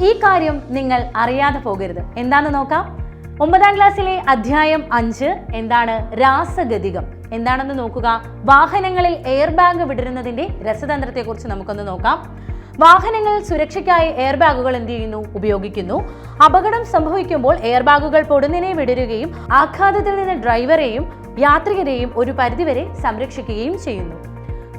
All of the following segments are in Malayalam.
ഈ കാര്യം നിങ്ങൾ അറിയാതെ പോകരുത്. എന്താണെന്ന് നോക്കാം. 9ാം ക്ലാസ്സിലെ അധ്യായം 5 എന്താണ്? രാസഗതികം എന്താണെന്ന് നോക്കുക. വാഹനങ്ങളിൽ എയർ ബാഗ് വിടരുന്നതിന്റെ രസതന്ത്രത്തെക്കുറിച്ച് നമുക്കൊന്ന് നോക്കാം. വാഹനങ്ങളിൽ സുരക്ഷയ്ക്കായി എയർ ബാഗുകൾ എന്ത് ചെയ്യുന്നു? ഉപയോഗിക്കുന്നു. അപകടം സംഭവിക്കുമ്പോൾ എയർ ബാഗുകൾ പൊടുന്നിനെ വിടരുകയും ആഘാതത്തിൽ നിന്ന് ഡ്രൈവറെയും യാത്രികരെയും ഒരു പരിധിവരെ സംരക്ഷിക്കുകയും ചെയ്യുന്നു.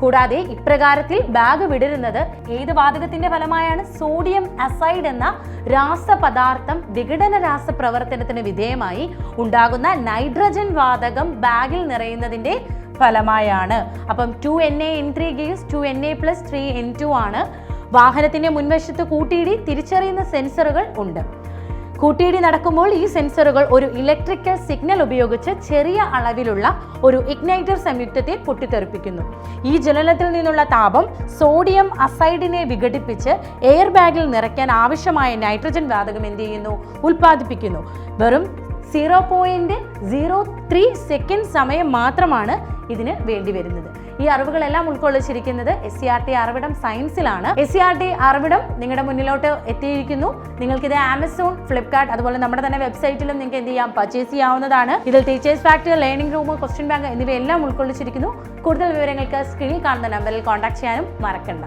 കൂടാതെ ഇപ്രകാരത്തിൽ ബാഗ് വിടരുന്നത് ഏത് വാതകത്തിന്റെ ഫലമായാണ്? സോഡിയം അസൈഡ് എന്ന രാസപദാർത്ഥം വിഘടന രാസപ്രവർത്തനത്തിന് വിധേയമായി ഉണ്ടാകുന്ന നൈട്രജൻ വാതകം ബാഗിൽ നിറയുന്നതിന്റെ ഫലമായാണ്. അപ്പം 2Na(N3) gives 2Na + 3N2 ആണ്. വാഹനത്തിന്റെ മുൻവശത്ത് കൂട്ടിയിടി തിരിച്ചറിയുന്ന സെൻസറുകൾ ഉണ്ട്. കൂട്ടിയിടി നടക്കുമ്പോൾ ഈ സെൻസറുകൾ ഒരു ഇലക്ട്രിക്കൽ സിഗ്നൽ ഉപയോഗിച്ച് ചെറിയ അളവിലുള്ള ഒരു ഇഗ്നൈറ്റർ സംയുക്തത്തെ പൊട്ടിത്തെറിപ്പിക്കുന്നു. ഈ ജ്വലനത്തിൽ നിന്നുള്ള താപം സോഡിയം അസൈഡിനെ വിഘടിപ്പിച്ച് എയർ ബാഗിൽ നിറയ്ക്കാൻ ആവശ്യമായ നൈട്രജൻ വാതകം എന്ത് ചെയ്യുന്നു? ഉൽപ്പാദിപ്പിക്കുന്നു. വെറും 0.03 സെക്കൻഡ് സമയം മാത്രമാണ് ഇതിന് വേണ്ടി വരുന്നത്. ഈ അറിവുകളെല്ലാം ഉൾക്കൊള്ളിച്ചിരിക്കുന്നത് SCERT അറിവിടം സയൻസിലാണ്. SCERT അറിവിടം നിങ്ങളുടെ മുന്നിലോട്ട് എത്തിയിരിക്കുന്നു. നിങ്ങൾക്കിത് ആമസോൺ, ഫ്ലിപ്കാർട്ട് അതുപോലെ നമ്മുടെ തന്നെ വെബ്സൈറ്റിലും നിങ്ങൾക്ക് എന്ത് ചെയ്യാം? പർച്ചേസ് ചെയ്യാവുന്നതാണ്. ഇതിൽ teachers factory, learning room, question bank എന്നിവയെല്ലാം ഉൾക്കൊള്ളിച്ചിരിക്കുന്നു. കൂടുതൽ വിവരങ്ങൾക്ക് സ്ക്രീനിൽ കാണുന്ന നമ്പറിൽ കോൺടാക്ട് ചെയ്യാനും മറക്കണ്ട.